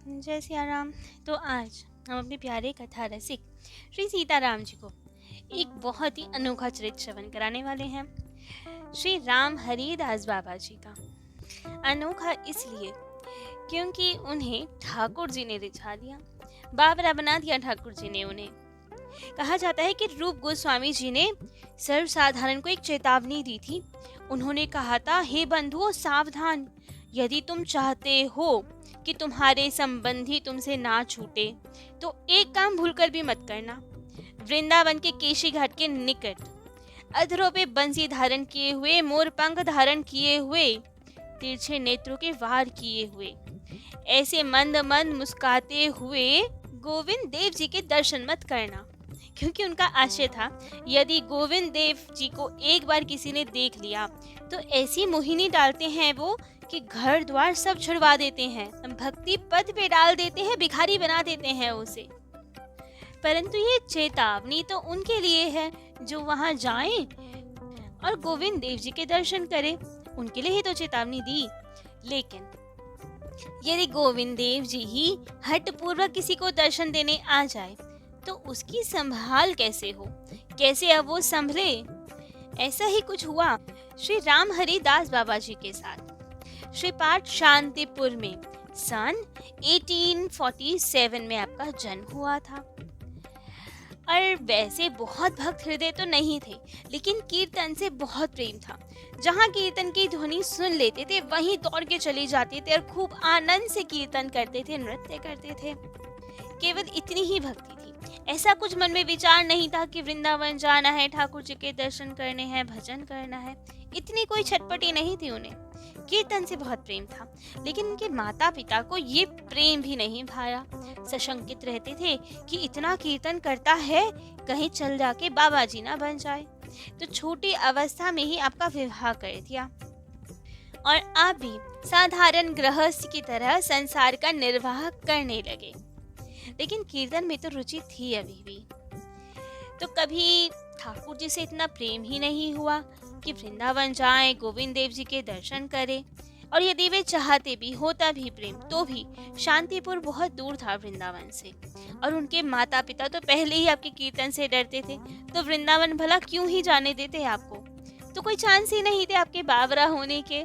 जय सिया राम। तो आज हम अपने प्यारे कथा रसिक श्री सीताराम जी को एक बहुत ही अनोखा चरित्र श्रवण कराने वाले हैं। श्री राम हरिदास बाबा जी का अनोखा इसलिए क्योंकि उन्हें ठाकुर जी ने रिझा दिया, बाबरा बना दिया ठाकुर जी ने उन्हें। कहा जाता है कि रूप गोस्वामी जी ने सर्वसाधारण को एक चेतावनी दी थी। उन्होंने कहा था, हे बंधुओं सावधान, यदि तुम चाहते हो कि तुम्हारे संबंधी तुमसे ना छूटे तो एक काम भूलकर भी मत करना। वृंदावन के केशी घाट के निकट अधरों पे बंसी धारण किए हुए, मोर पंख धारण किए हुए, तिरछे नेत्रों के वार किए हुए, ऐसे मंद मंद मुस्काते हुए गोविंद देव जी के दर्शन मत करना। क्योंकि उनका आशय था, यदि गोविंद देव जी को एक बार किसी ने देख लिया तो ऐसी मोहिनी डालते हैं वो कि घर द्वार सब छुड़वा देते हैं, भक्ति पद पे डाल देते हैं, भिखारी बना देते हैं उसे। परंतु ये चेतावनी तो उनके लिए है जो वहां जाएं और गोविंद देव जी के दर्शन करें, उनके लिए ही तो चेतावनी दी। लेकिन यदि गोविंद देव जी ही हठ पूर्वक किसी को दर्शन देने आ जाए तो उसकी संभाल कैसे हो, कैसे अब वो संभले। ऐसा ही कुछ हुआ श्री राम हरिदास बाबा जी के साथ। श्री पाठ शांतिपुर में सन 1847 में आपका जन्म हुआ था। और वैसे बहुत भक्त हृदय तो नहीं थे, लेकिन कीर्तन से बहुत प्रेम था। जहाँ कीर्तन की ध्वनि सुन लेते थे वहीं दौड़ के चले जाते थे और खूब आनंद से कीर्तन करते थे, नृत्य करते थे। केवल इतनी ही भक्ति थी, ऐसा कुछ मन में विचार नहीं था कि वृंदावन जाना है, ठाकुर जी के दर्शन करने हैं, भजन करना है। इतनी कोई छटपटी नहीं थी उन्हें। कीर्तन से बहुत प्रेम था, लेकिन उनके माता पिता को ये प्रेम भी नहीं भाया। सशंकित रहते थे कि इतना कीर्तन करता है, कहीं चल जाके बाबा जी ना बन जाए। तो छोटी अवस्था में ही आपका विवाह कर दिया और आप भी साधारण गृहस्थ की तरह संसार का निर्वाह करने लगे। लेकिन कीर्तन में तो रुचि थी अभी भी। तो कभी ठाकुर जी से इतना प्रेम ही नहीं हुआ कि वृंदावन जाएं, गोविंद देव जी के दर्शन करें। और यदि वे चाहते भी, होता भी प्रेम, तो भी शांतिपुर बहुत दूर था वृंदावन से, और उनके माता पिता तो पहले ही आपके कीर्तन से डरते थे, तो वृंदावन भला क्यों ही जाने देते आपको। तो कोई चांस ही नहीं थे आपके बावरा होने के,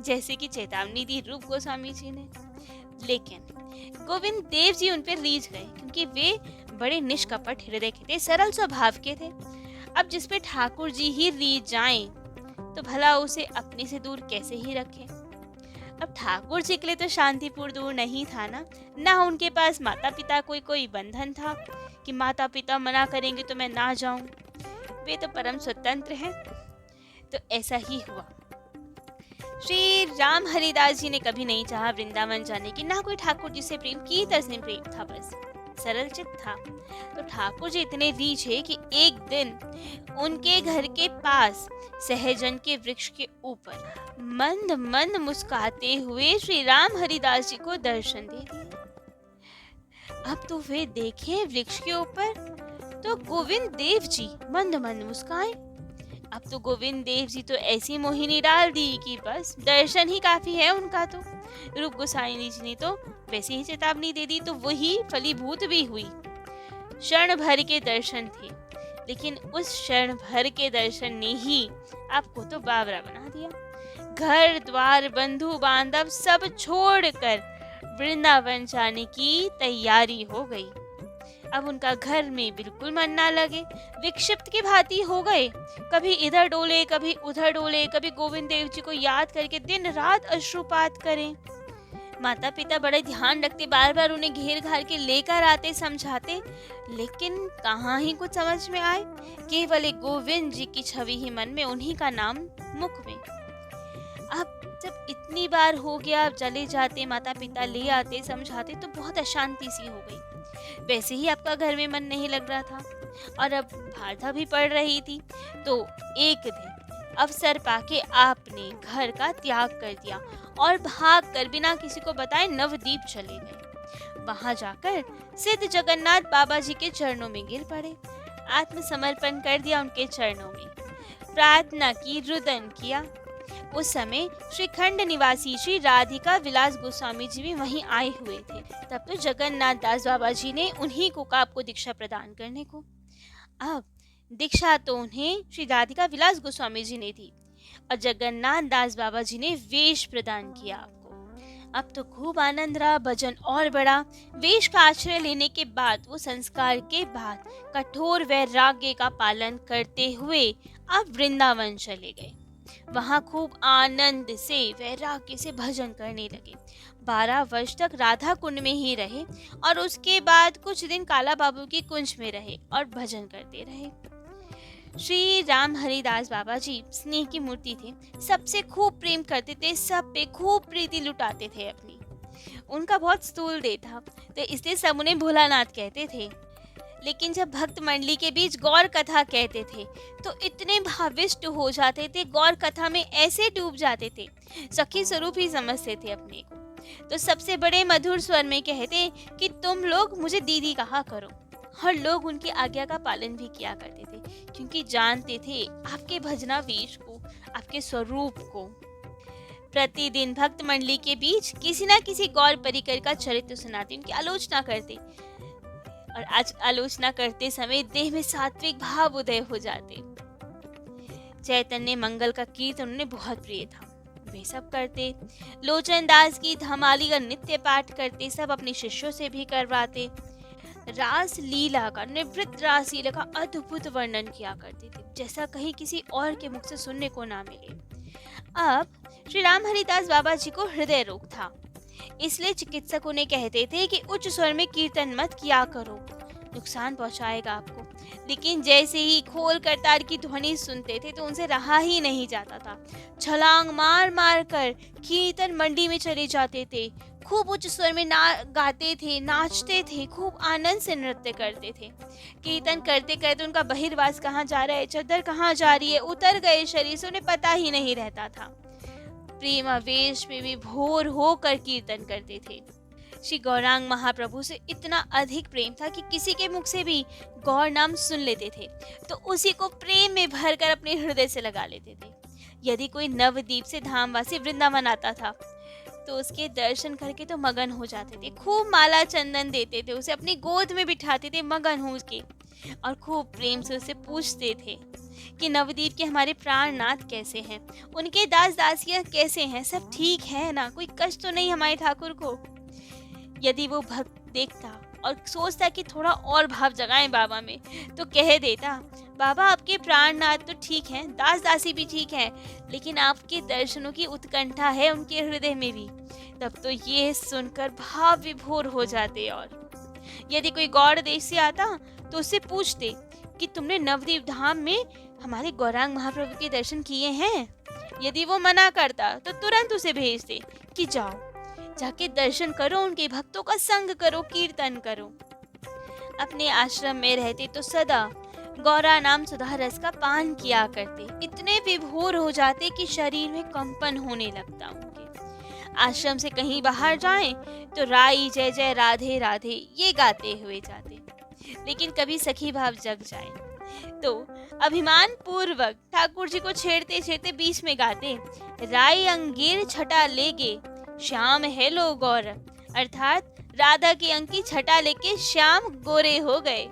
जैसे कि चेतावनी दी रूप गोस्वामी जी ने। लेकिन गोविंद देव जी उन पर रीझ गए, क्योंकि वे बड़े निष्कपट हृदय के थे, सरल स्वभाव के थे। अब जिस पे ठाकुर जी ही रीझ जाएं तो भला उसे अपने से दूर कैसे ही रखें। अब ठाकुर जी के लिए तो शांतिपुर दूर नहीं था ना उनके पास माता पिता कोई बंधन था कि माता पिता मना करेंगे तो मैं ना जाऊं। वे तो परम स्वतंत्र हैं। तो ऐसा ही हुआ। श्री राम हरिदास जी ने कभी नहीं चाहा वृंदावन जाने की, ना कोई ठाकुर जी से प्रेम की तरह से प्रेम था, बस सरल चित्त था। तो ठाकुर जी इतने रीझे कि एक दिन उनके घर के पास सहजन के वृक्ष के ऊपर मंद मंद मुस्कुराते हुए श्री राम हरिदास जी को दर्शन दे दिए। अब तो वे देखे वृक्ष के ऊपर तो गोविंद देव जी मंद मंद मुस्काए। अब तो गोविंद देव जी तो ऐसी मोहिनी डाल दी कि बस दर्शन ही काफी है उनका। तो रूप गोसाई जी ने तो वैसे ही चेतावनी दे दी, तो वही फलीभूत भी हुई। क्षण भर के दर्शन थे, लेकिन उस क्षण भर के दर्शन ने ही आपको तो बावरा बना दिया। घर द्वार बंधु बांधव सब छोड़कर वृंदावन जाने की तैयारी हो गई। अब उनका घर में बिल्कुल मन ना लगे, विक्षिप्त की भांति हो गए। कभी इधर डोले, कभी उधर डोले, कभी गोविंद देव जी को याद करके दिन रात अश्रुपात करें। माता पिता बड़े ध्यान रखते, बार बार उन्हें घेर घार के लेकर आते, समझाते, लेकिन कहाँ ही कुछ समझ में आए। केवल एक गोविंद जी की छवि ही मन में, उन्हीं का नाम मुख में। अब जब इतनी बार हो गया, अब चले जाते, माता पिता ले आते, समझाते, तो बहुत अशांति सी हो गई। वैसे ही आपका घर में मन नहीं लग रहा था और अब बाधा भी पड़ रही थी। तो एक दिन अवसर पाके आपने घर का त्याग कर दिया और भागकर बिना किसी को बताए नवदीप चले गए। वहां जाकर सिद्ध जगन्नाथ बाबा जी के चरणों में गिर पड़े, आत्मसमर्पण कर दिया उनके चरणों में, प्रार्थना की, रुदन किया। उस समय श्रीखंड निवासी श्री राधिका विलास गोस्वामी जी भी वहीं आए हुए थे। तब तो जगन्नाथ दास बाबा जी ने उन्हीं को कहा आपको दीक्षा प्रदान करने को। अब दीक्षा तो उन्हें श्री राधिका विलास गोस्वामी जी ने दी और जगन्नाथ दास बाबा जी ने वेश प्रदान किया आपको। अब तो खूब आनंद रहा, भजन और बढ़ा। वेश का आश्रय लेने के बाद, वो संस्कार के बाद कठोर वैराग्य का पालन करते हुए अब वृंदावन चले गए। वहाँ खूब आनंद से वैराग्य से भजन करने लगे। 12 वर्ष तक राधा कुंड में ही रहे और उसके बाद कुछ दिन काला बाबू की कुंज में रहे और भजन करते रहे। श्री राम हरिदास बाबा जी स्नेह की मूर्ति थे, सबसे खूब प्रेम करते थे, सब पे खूब प्रीति लुटाते थे अपनी। उनका बहुत स्थूल देह था तो इसलिए सब उन्हें भोलानाथ कहते थे। लेकिन जब भक्त मंडली के बीच गौर कथा कहते थे तो इतने भाविष्ट हो जाते थे, गौर कथा में ऐसे डूब जाते थे, सखी स्वरूप ही समझते थे अपने को। तो सबसे बड़े मधुर स्वर में कहते कि तुम लोग मुझे दीदी कहा करो, और लोग उनकी आज्ञा का पालन भी किया करते थे, क्योंकि जानते थे आपके भजनावेश को, आपके स्वरूप को। प्रतिदिन भक्त मंडली के बीच किसी न किसी गौर परिकर का चरित्र सुनाते, उनकी आलोचना करते, और आज आलोचना करते समय देह में सात्विक भाव उदय हो जाते। चैतन्य मंगल का कीर्तन उन्हें बहुत प्रिय था, वे सब करते। लोचन दास की धमाली का नित्य पाठ करते, सब अपने शिष्यों से भी करवाते। रास लीला का, निवृत्त रास लीला का अद्भुत वर्णन किया करते थे, जैसा कहीं किसी और के मुख से सुनने को ना मिले। अब श्री राम हरिदास बाबा जी को हृदय रोग था, इसलिए चिकित्सक उन्हें कहते थे कि उच्च स्वर में कीर्तन मत किया करो, नुकसान पहुंचाएगा आपको। लेकिन जैसे ही खोल करताल की ध्वनि सुनते थे तो उनसे रहा ही नहीं जाता था। छलांग मार मार कर कीर्तन मंडी में चले जाते थे, खूब उच्च स्वर में गाते थे, नाचते थे, खूब आनंद से नृत्य करते थे। कीर्तन करते करते उनका बहिर्वास कहाँ जा रहा है, चद्दर कहाँ जा रही है, उतर गए शरीर से, उन्हें पता ही नहीं रहता था। प्रेम आवेश में भी भोर होकर कीर्तन करते थे। श्री गौरांग महाप्रभु से इतना अधिक प्रेम था कि किसी के मुख से भी गौर नाम सुन लेते थे तो उसी को प्रेम में भरकर अपने हृदय से लगा लेते थे। यदि कोई नवद्वीप से धामवासी वृंदावन आता था तो उसके दर्शन करके तो मगन हो जाते थे, खूब माला चंदन देते थे, उसे अपनी गोद में बिठाते थे मगन हो के, और खूब प्रेम से उसे पूछते थे कि नवद्वीप के हमारे प्राणनाथ कैसे हैं, उनके दास दासियां कैसे हैं, सब ठीक है ना, कोई कष्ट तो नहीं हमारे ठाकुर को। यदि वो भक्त देखता और सोचता कि थोड़ा और भाव जगाएं बाबा में, तो कह देता, बाबा आपके प्राणनाथ तो ठीक हैं, दास दासी भी ठीक हैं, लेकिन आपके दर्शनों की उत्कंठा है उनके हृदय में भी। तब तो ये सुनकर भाव विभोर हो जाते। और यदि कोई गौड़ देश से आता तो उससे पूछते कि तुमने नवद्वीप धाम में हमारे गौरांग महाप्रभु के दर्शन किए हैं। यदि वो मना करता तो तुरंत उसे भेजते कि जाओ जाके दर्शन करो, उनके भक्तों का संग करो, कीर्तन करो। अपने आश्रम में रहते तो सदा गौरा नाम सुधा रस का पान किया करते, इतने विभोर हो जाते कि शरीर में कंपन होने लगता उनके। आश्रम से कहीं बाहर जाएं तो राई जय जय राधे राधे ये गाते हुए जाते। लेकिन कभी सखी भाव जग जाए तो अभिमान पूर्वक ठाकुर जी को छेड़ते छेड़ते बीच में गाते, राई अंगीर छटा लेगे श्याम हेलो गौर, अर्थात राधा की अंक की छटा लेके श्याम गोरे हो गए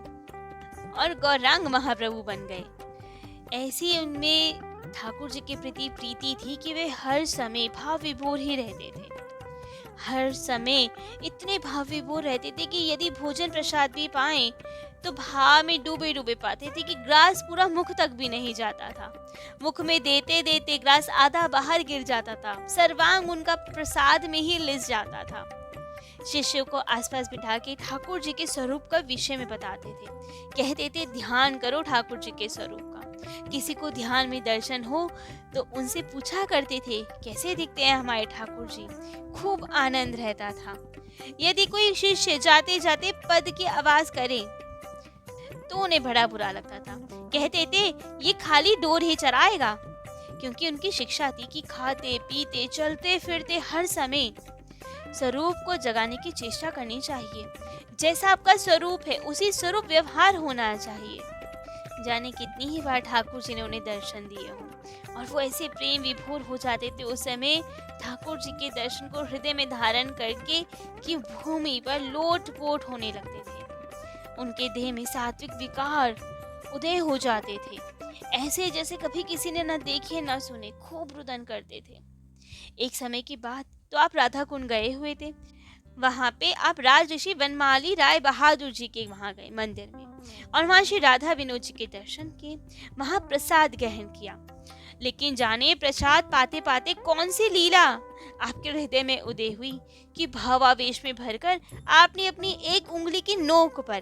और गौरांग महाप्रभु बन गए। ऐसी उनमें ठाकुर जी के प्रति प्रीति थी कि वे हर समय भाव विभोर ही रहते थे, हर समय इतने भाव विभोर रहते थे कि यदि भोजन प्रसाद भी पाए तो भाव में डूबे डूबे पाते थे कि ग्लास पूरा मुख तक भी नहीं जाता था, मुख में देते देते ग्लास आधा बाहर गिर जाता था, सर्वांग उनका प्रसाद में ही लिस जाता था। शिष्यों को आसपास बिठा के ठाकुर जी के स्वरूप का विषय में बताते थे, कहते थे ध्यान करो ठाकुर जी के स्वरूप का। किसी को ध्यान में दर्शन हो तो उनसे पूछा करते थे कैसे दिखते हैं हमारे ठाकुर जी, खूब आनंद रहता था। यदि कोई शिष्य जाते जाते पद की आवाज करे तो उन्हें बड़ा बुरा लगता था, कहते थे ये खाली डोर ही चराएगा, क्योंकि उनकी शिक्षा थी कि खाते पीते चलते फिरते हर समय स्वरूप को जगाने की चेष्टा करनी चाहिए। जैसा आपका स्वरूप है उसी स्वरूप व्यवहार होना चाहिए। जाने कितनी ही बार ठाकुर जी ने उन्हें दर्शन दिए हों और वो ऐसे प्रेम विभोर हो जाते थे उस समय, ठाकुर जी के दर्शन को हृदय में धारण करके कि भूमि पर लोट-पोट होने लगते थे। उनके देह में सात्विक विकार उदय हो जाते थे, ऐसे जैसे कभी किसी ने न देखे न सुने, खूब रुदन करते थे। एक समय की बात, तो आप राधा कुंड गए हुए थे। वहां पे आप राज ऋषि वनमाली राय बहादुर जी के वहां गए मंदिर में, और वहां श्री राधा विनोद जी के दर्शन किए, वहां प्रसाद ग्रहण किया। लेकिन जाने प्रसाद पाते पाते कौन सी लीला आपके हृदय में उदय हुई कि भावावेश में भरकर आपने अपनी एक उंगली की नोक पर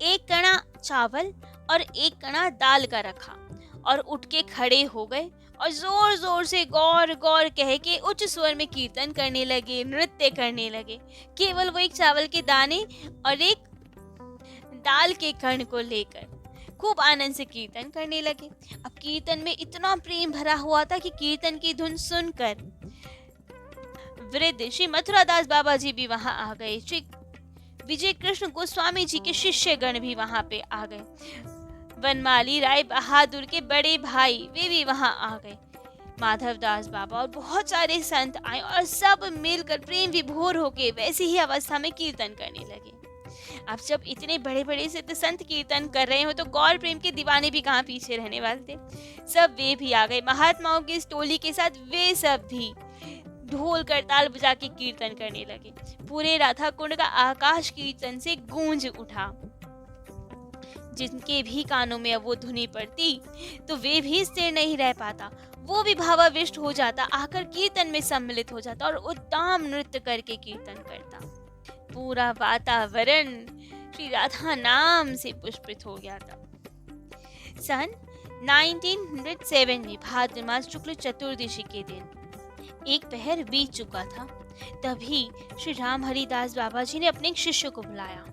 एक कणा चावल और एक कणा दाल का रखा और उठ के खड़े हो गए और जोर जोर से गौर गौर कह के उच्च स्वर में कीर्तन करने लगे, नृत्य करने लगे, केवल वो एक चावल के दाने और एक दाल के कण को लेकर खूब आनंद से कीर्तन करने लगे। अब कीर्तन में इतना प्रेम भरा हुआ था कि कीर्तन की धुन सुनकर वृद्ध श्री मथुरादास बाबा जी भी वहां आ गए, श्री विजय कृष्ण गोस्वामी जी के शिष्य गण भी वहां पे आ गए, वनमाली राय बहादुर के बड़े भाई वे भी वहां आ गए, माधव दास बाबा और बहुत सारे संत आए और सब मिलकर प्रेम विभोर होके वैसी ही अवस्था में कीर्तन करने लगे। अब जब इतने बड़े बड़े सिद्ध संत कीर्तन कर रहे हो तो गौर प्रेम के दीवाने भी कहाँ पीछे रहने वाले थे। सब वे भी आ गए, महात्माओं की इस टोली के साथ वे सब भी ढोल करताल बजा के कीर्तन करने लगे। पूरे राधा कुंड का आकाश कीर्तन से गूंज उठा। जिनके भी कानों में अब वो धुनी पड़ती तो वे भी स्थिर नहीं रह पाता, वो भी भावाविष्ट हो जाता, आकर कीर्तन में सम्मिलित हो जाता और उत्तम नृत्य करके कीर्तन करता। पूरा वातावरण श्री राधा नाम से पुष्पित हो गया था। सन 1907 में भाद्र मास शुक्ल चतुर्दशी के दिन एक पहर बीत चुका था। तभी श्री राम हरिदास बाबा जी ने अपने एक शिष्य को बुलाया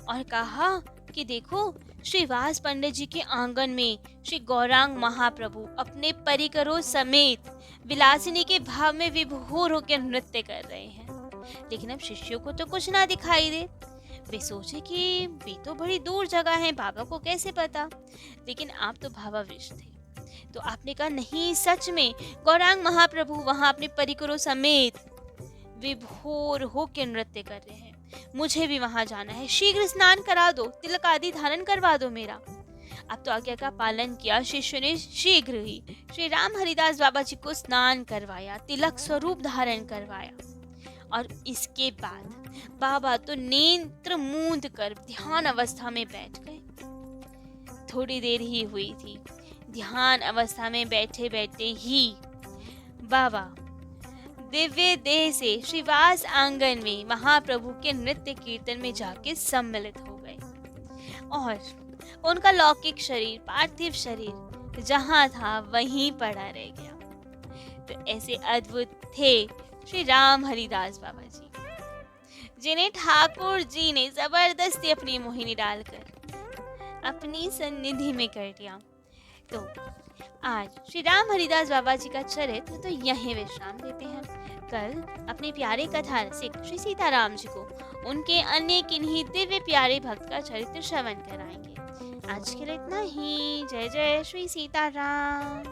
और कहा कि देखो, श्री वास पंडित जी के आंगन में श्री गौरांग महाप्रभु अपने परिकरों समेत विलासिनी के भाव में विभोर होकर नृत्य कर रहे हैं। लेकिन अब शिष्यों को तो कुछ ना दिखाई दे। वे सोचे कि वे तो बड़ी दूर जगह है, बाबा को कैसे पता। लेकिन आप तो भावाविष्ट थे, तो आपने कहा नहीं, सच में गौरांग महाप्रभु वहां अपने परिकरों समेत विभोर होकर नृत्य कर रहे हैं। मुझे भी वहां जाना है, शीघ्र स्नान करा दो, तिलक आदि धारण करवा दो मेरा। अब तो आज्ञा का पालन किया शिष्य ने, शीघ्र ही श्री राम हरिदास बाबा जी को स्नान करवाया, तिलक स्वरूप धारण करवाया और इसके बाद बाबा तो नेत्र मूंद कर ध्यान अवस्था में बैठ गए। थोड़ी देर ही हुई थी, ध्यान अवस्था में बैठे बैठे ही बाबा दिव्य देह से श्रीवास आंगन में महाप्रभु के नृत्य कीर्तन में जाके सम्मिलित हो गए और उनका लौकिक शरीर, पार्थिव शरीर जहां था वहीं पड़ा रह गया। तो ऐसे अद्भुत थे श्री राम हरिदास बाबा जी, जिन्हें ठाकुर जी ने जबरदस्ती अपनी मोहिनी डालकर अपनी सन्निधि में कर दिया। तो आज श्री राम हरिदास बाबा जी का चरित्र तो यहीं विश्राम देते हैं। कल अपने प्यारे कथा रसिक श्री सीताराम जी को उनके अन्य किन्हीं दिव्य प्यारे भक्त का चरित्र श्रवण कराएंगे। आज के लिए इतना ही। जय जय श्री सीताराम।